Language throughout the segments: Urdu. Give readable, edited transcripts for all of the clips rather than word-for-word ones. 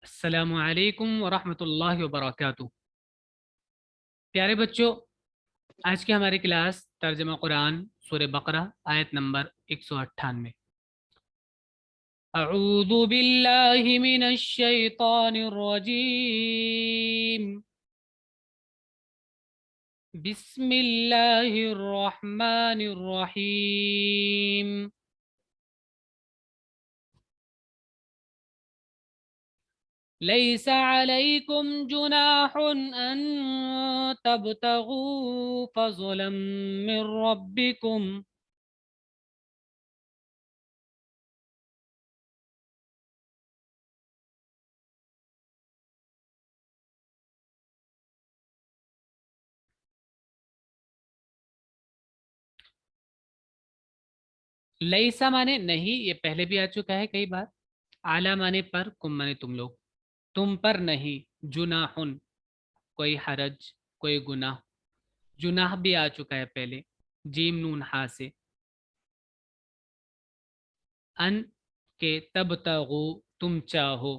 السلام علیکم ورحمۃ اللہ وبرکاتہ۔ پیارے بچوں، آج کی ہماری کلاس ترجمہ قرآن سورہ بقرہ آیت نمبر 198۔ اعوذ باللہ من الشیطان الرجیم، بسم اللہ الرحمن الرحیم۔ ليس عليكم جناح أن تبتغوا فضلا من ربكم لیسا مانے نہیں، یہ پہلے بھی آ چکا ہے کئی بار۔ اعلیٰ مانے پر، کم مانے تم لوگ، تم پر نہیں، جناحن کوئی حرج، کوئی گناہ۔ جناح بھی آ چکا ہے پہلے، جیم نون ہا سے۔ ان کے تبتغو تم چاہو،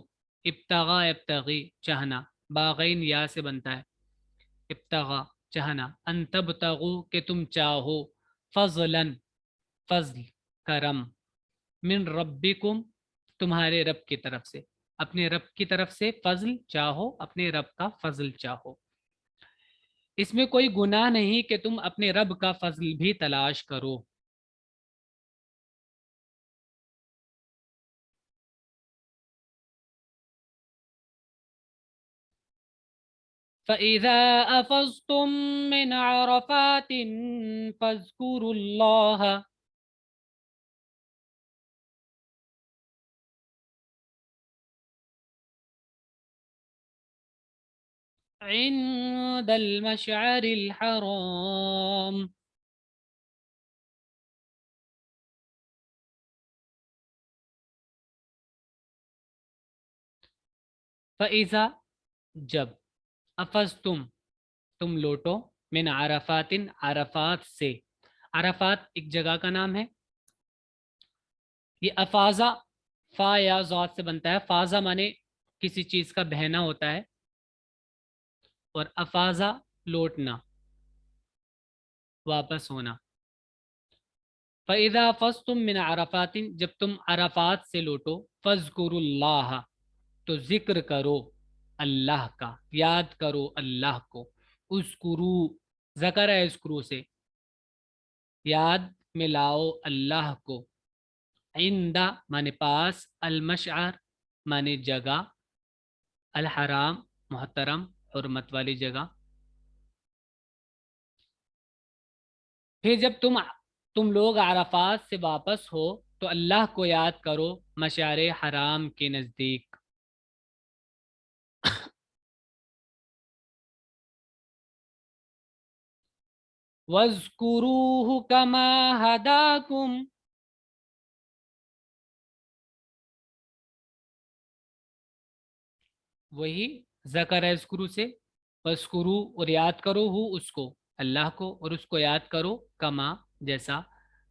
ابتغا ابتغی چاہنا، باغین یا سے بنتا ہے، ابتغا چاہنا، ان تبتغو کہ تم چاہو، فضلاً فضل کرم، من ربکم تمہارے رب کی طرف سے، اپنے رب کی طرف سے فضل چاہو، اپنے رب کا فضل چاہو۔ اس میں کوئی گناہ نہیں کہ تم اپنے رب کا فضل بھی تلاش کرو۔ فَإِذَا أَفَضْتُم مِّنْ عَرَفَاتٍ فَاذْكُرُوا اللَّهَ عند المشعر الحرام۔ فَإِذَا جب، افضتم تم لوٹو، من عرفات عرفات سے۔ عرفات ایک جگہ کا نام ہے۔ یہ افاظہ فا یا ذات سے بنتا ہے۔ فاظہ مانے کسی چیز کا بہنا ہوتا ہے، اور افاظہ لوٹنا، واپس ہونا۔ فَإِذَا فَزْتُم مِّنْ عَرَفَاتٍ جب تم عرفات سے لوٹو، فَاذْكُرُوا اللَّهَ تو ذکر کرو اللہ کا، یاد کرو اللہ کو۔ اذکرو ذکر ہے، اذکرو سے یاد میں لاؤ اللہ کو۔ عندہ مانے پاس، المشعر مانے جگہ، الحرام محترم حرمت والی جگہ۔ پھر جب تم لوگ عرفات سے واپس ہو تو اللہ کو یاد کرو مشعر حرام کے نزدیک۔ وَاذْكُرُوهُ كَمَا هَدَاكُمْ وہی ذکر ہے اذکرو سے، وَاذْكُرُو اور یاد کرو ہو اس کو، اللہ کو، اور اس کو یاد کرو، کما جیسا،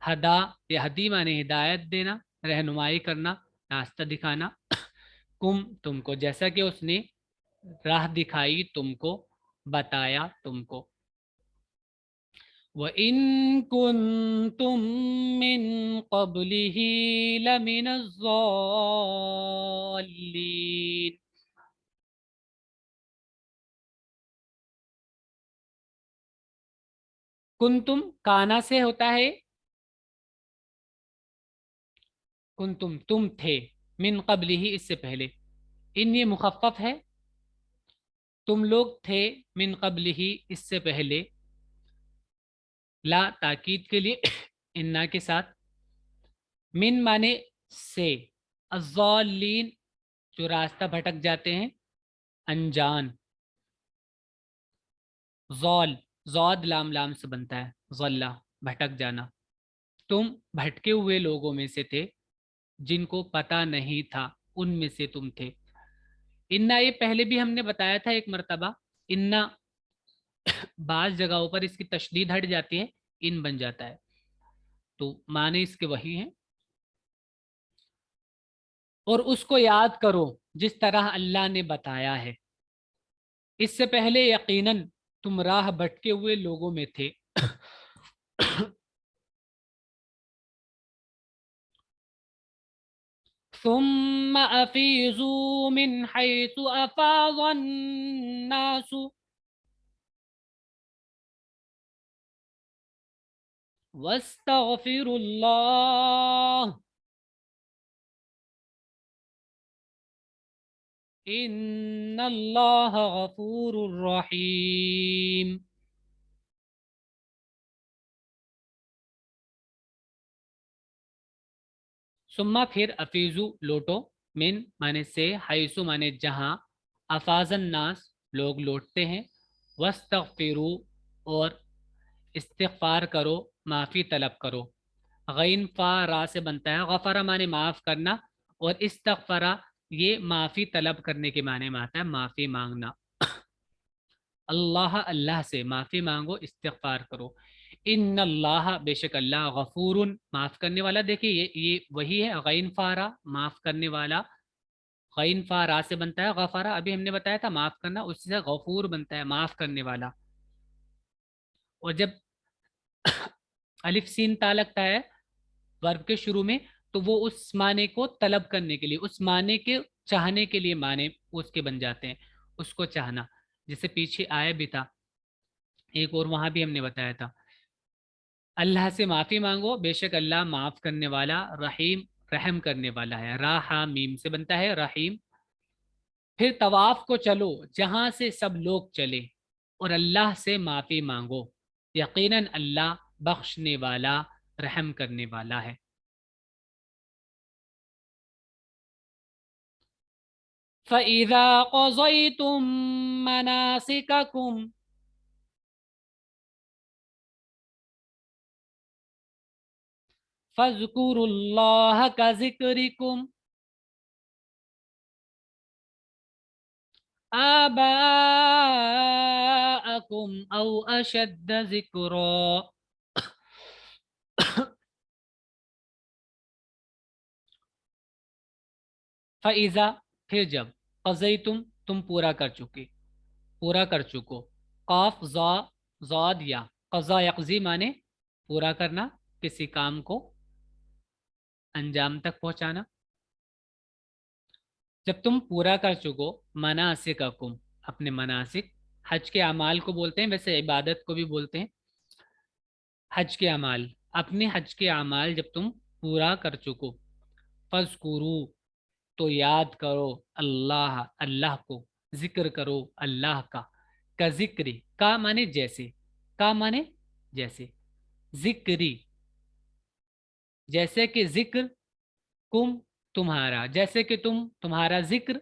ہدا یا ہدی مانے ہدایت دینا، رہنمائی کرنا، راستہ دکھانا، کم تم کو جیسا کہ اس نے راہ دکھائی تم کو، بتایا تم کو۔ وَإِن كُنتُم مِّن قَبْلِهِ لَمِنَ الضَّالِّينَ کنتم کانا سے ہوتا ہے، کنتم تم تھے، من قبل ہی اس سے پہلے، ان یہ مخفف ہے، تم لوگ تھے، من قبل ہی اس سے پہلے، لا تاکید کے لیے انا کے ساتھ، من مانے سے، الضالین جو راستہ بھٹک جاتے ہیں، انجان، زال زاد لام لام سے بنتا ہے، ضلع بھٹک جانا۔ تم بھٹکے ہوئے لوگوں میں سے تھے، جن کو پتہ نہیں تھا، ان میں سے تم تھے۔ انا یہ پہلے بھی ہم نے بتایا تھا ایک مرتبہ، انا بعض جگہوں پر اس کی تشدید ہٹ جاتی ہے، ان بن جاتا ہے، تو معنی اس کے وہی ہیں۔ اور اس کو یاد کرو، جس طرح اللہ نے بتایا ہے. اس سے پہلے یقیناً تم راہ بھٹکے ہوئے لوگوں میں تھے. ثم افیضوا من حیث افاض الناس واستغفروا اللہ ان اللہ غفور رحیم. ثم پھر افیزو لوٹو، من مانے سے، حیثو مانے جہاں، افاظ الناس لوگ لوٹتے ہیں، واستغفرو اور استغفار کرو، معافی طلب کرو. غین فا را سے بنتا ہے، غفرہ مانے معاف کرنا، اور استغفرہ یہ معافی طلب کرنے کے معنی میں آتا ہے، معافی مانگنا. اللہ اللہ سے معافی مانگو، استغفار کرو. ان اللہ بے شک اللہ غفور معاف کرنے والا. دیکھیے یہ وہی ہے، غین فارا معاف کرنے والا. غین فارا سے بنتا ہے غفارا، ابھی ہم نے بتایا تھا معاف کرنا، اسی سے غفور بنتا ہے معاف کرنے والا. اور جب الف سین تا لگتا ہے ورب کے شروع میں، تو وہ اس معنی کو طلب کرنے کے لیے، اس معنی کے چاہنے کے لیے معنی اس کے بن جاتے ہیں، اس کو چاہنا. جیسے پیچھے آیا بھی تھا ایک اور، وہاں بھی ہم نے بتایا تھا اللہ سے معافی مانگو، بے شک اللہ معاف کرنے والا، رحیم رحم کرنے والا ہے. راہ میم سے بنتا ہے رحیم. پھر طواف کو چلو جہاں سے سب لوگ چلے، اور اللہ سے معافی مانگو، یقیناً اللہ بخشنے والا رحم کرنے والا ہے. فَإِذَا قَضَيْتُم مَّنَاسِكَكُمْ فَاذْكُرُوا اللَّهَ كَذِكْرِكُمْ آباءكم أو أشد ذكرا. فَإِذَا پھر جب، تم پورا کر چکے، پورا کر چکو. قاف زا زاد یا، قضا یقضی مانے پورا کرنا، کسی کام کو انجام تک پہنچانا. جب تم پورا کر چکو مناسککم اپنے مناسک، حج کے اعمال کو بولتے ہیں، ویسے عبادت کو بھی بولتے ہیں. حج کے اعمال، اپنے حج کے اعمال جب تم پورا کر چکو، فذکرو تو یاد کرو اللہ اللہ کو، ذکر کرو اللہ کا ذکری، کا مانے جیسے، کا مانے جیسے، ذکری جیسے کہ ذکر، کم تمہارا جیسے کہ تمہارا ذکر،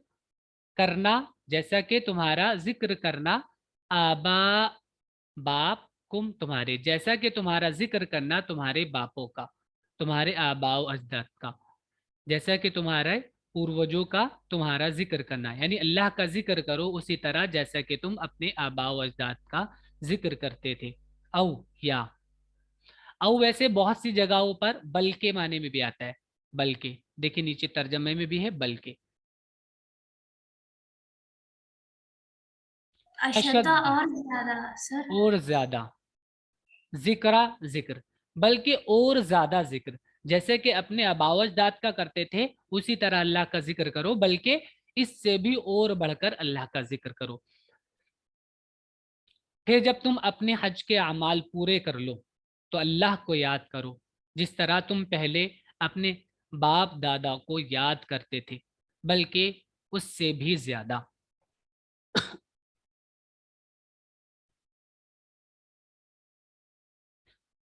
کرنا جیسا کہ تمہارا ذکر کرنا، آبا باپ، کم تمہارے جیسا کہ تمہارا ذکر کرنا تمہارے باپوں کا، تمہارے آبا و اجداد کا، جیسا کہ تمہارے پوروجوں کا تمہارا ذکر کرنا، یعنی اللہ کا ذکر کرو اسی طرح جیسا کہ تم اپنے آبا و اجداد کا ذکر کرتے تھے. او یا، او ویسے بہت سی جگہوں پر بلکہ معنی میں بھی آتا ہے. بلکہ دیکھیں نیچے ترجمے میں بھی ہے بلکہ. اشدہ اشد اور زیادہ سر. اور زیادہ، ذکرہ ذکر، بلکہ اور زیادہ ذکر، جیسے کہ اپنے آباء و اجداد کا کرتے تھے اسی طرح اللہ کا ذکر کرو، بلکہ اس سے بھی اور بڑھ کر اللہ کا ذکر کرو. پھر جب تم اپنے حج کے اعمال پورے کر لو تو اللہ کو یاد کرو جس طرح تم پہلے اپنے باپ دادا کو یاد کرتے تھے، بلکہ اس سے بھی زیادہ.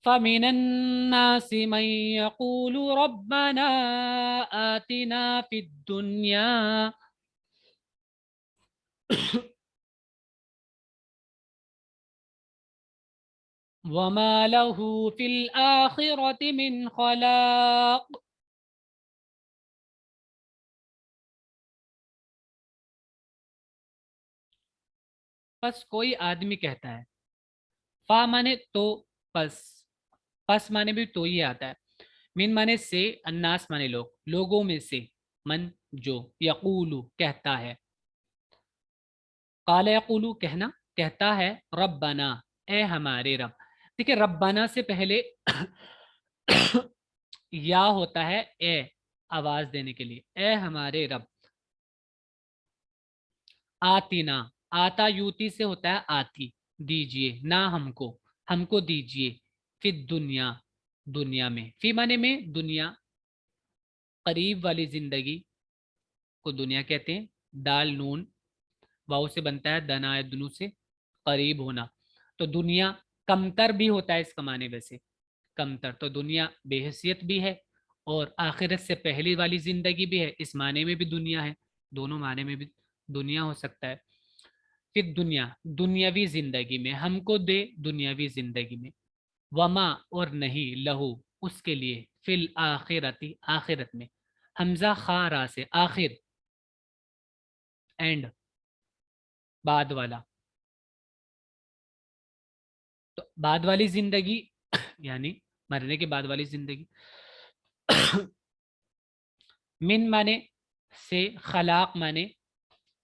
فَمِنَ النَّاسِ مَن يَقُولُ رَبَّنَا آتِنَا فِي الدُّنْيَا وَمَا لَهُ فِي الْآخِرَةِ مِنْ خَلَاقٍ. پس کوئی آدمی کہتا ہے، فا مانے تو، پس مانے بھی تو ہی آتا ہے، من مانے سے، الناس مانے لوگ، لوگوں میں سے، من جو یقولو کہتا ہے قال یقولو کہنا کہتا ہے ربنا اے ہمارے رب دیکھیں ربنا سے پہلے یا ہوتا ہے اے آواز دینے کے لیے اے ہمارے رب آتینا آتا یوتی سے ہوتا ہے آتی دیجئے نہ ہم کو دیجئے فی دنیا دنیا میں فی معنی میں دنیا قریب والی زندگی کو دنیا کہتے ہیں دال نون واؤ سے بنتا ہے دنا دنو سے قریب ہونا تو دنیا کمتر بھی ہوتا ہے اس کا معنی ویسے کمتر تو دنیا بے حیثیت بھی ہے اور آخرت سے پہلی والی زندگی بھی ہے اس معنی میں بھی دنیا ہے دونوں معنی میں بھی دنیا ہو سکتا ہے پھر دنیا دنیاوی زندگی میں ہم کو دے دنیاوی زندگی میں وما اور نہیں لہو اس کے لیے فی الآخرتی آخرت میں حمزہ خارا سے آخر اینڈ بعد والا تو بعد والی زندگی یعنی مرنے کے بعد والی زندگی من مانے سے خلاق مانے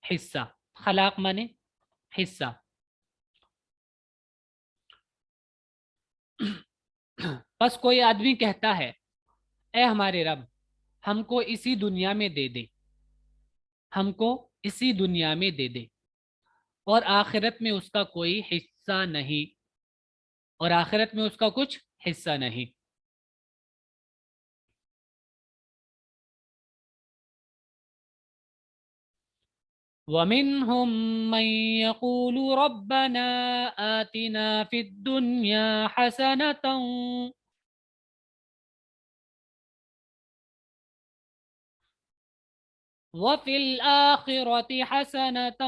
حصہ خلاق مانے حصہ بس کوئی آدمی کہتا ہے اے ہمارے رب ہم کو اسی دنیا میں دے دے ہم کو اسی دنیا میں دے دے اور آخرت میں اس کا کوئی حصہ نہیں اور آخرت میں اس کا کچھ حصہ نہیں وَمِنْهُمْ مَنْ يَقُولُ رَبَّنَا آتِنَا فِي الدُّنْيَا حَسَنَةً وَفِي الْآخِرَةِ حَسَنَةً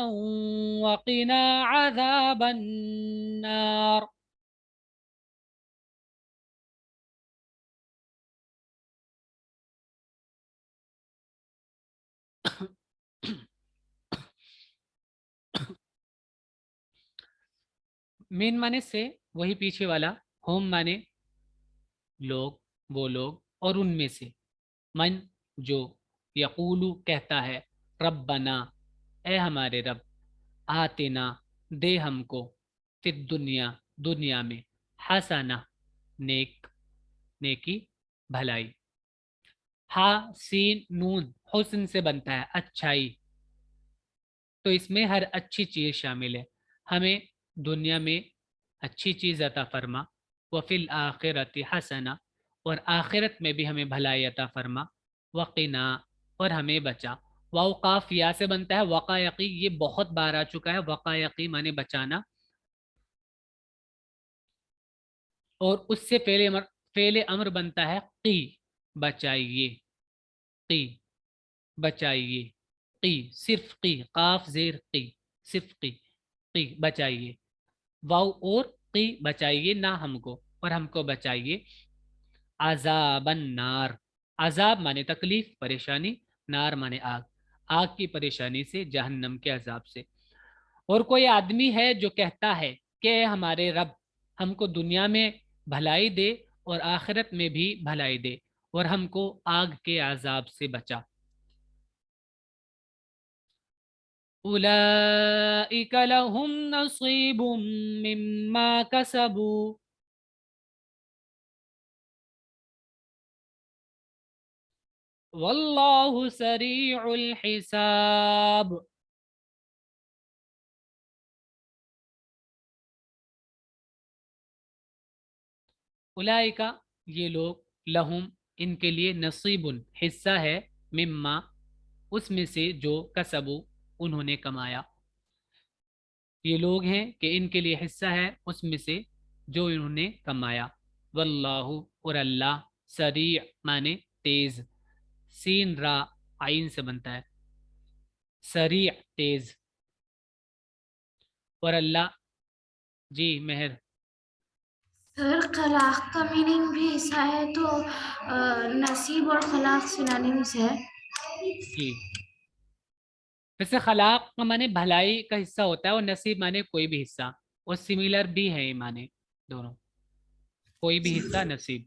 وَقِنَا عَذَابَ النَّارِ من مانے سے وہی پیچھے والا ہوم مانے لوگ وہ لوگ اور ان میں سے من جو یقولو کہتا ہے ربنا اے ہمارے رب آتنا دے ہم کو فی دنیا دنیا میں حسنہ نیک نیکی بھلائی ہا سین نون حسن سے بنتا ہے اچھائی تو اس میں ہر اچھی چیز شامل ہے ہمیں دنیا میں اچھی چیز عطا فرما وفی الآخرت حسنہ اور آخرت میں بھی ہمیں بھلائی عطا فرما وقنا اور ہمیں بچا واو قاف یا سے بنتا ہے وقایقی یہ بہت بار آ چکا ہے وقایقی مانے بچانا اور اس سے فعل امر بنتا ہے قی بچائیے قی بچائیے قی صرف قی قاف زیر قی صرف قی قی بچائیے واو اور قی بچائیے نہ ہم کو اور ہم کو بچائیے عذاب النار عذاب مانے تکلیف پریشانی نار مانے آگ آگ کی پریشانی سے جہنم کے عذاب سے اور کوئی آدمی ہے جو کہتا ہے کہ اے ہمارے رب ہم کو دنیا میں بھلائی دے اور آخرت میں بھی بھلائی دے اور ہم کو آگ کے عذاب سے بچا اولئک لهم نصیب مما کسبوا واللہ سریع الحساب اولئک یہ لوگ لہم ان کے لیے نصیب حصہ ہے مما اس میں سے جو کسبو انہوں نے کمایا یہ لوگ ہیں کہ ان کے لیے حصہ ہے اس میں سے جو انہوں نے کمایا واللہ اور اللہ سریع مانے تیز سین را عین سے بنتا ہے سریع تیز اور اللہ جی مہر سر خلاق کا میننگ بھی ایسا ہے تو نصیب اور خلاق سنانیمس ہے جی ویسے خلاق کا معنی بھلائی کا حصہ ہوتا ہے اور نصیب مانے کوئی بھی حصہ اور سملر بھی ہے یہ معنی دونوں کوئی بھی حصہ نصیب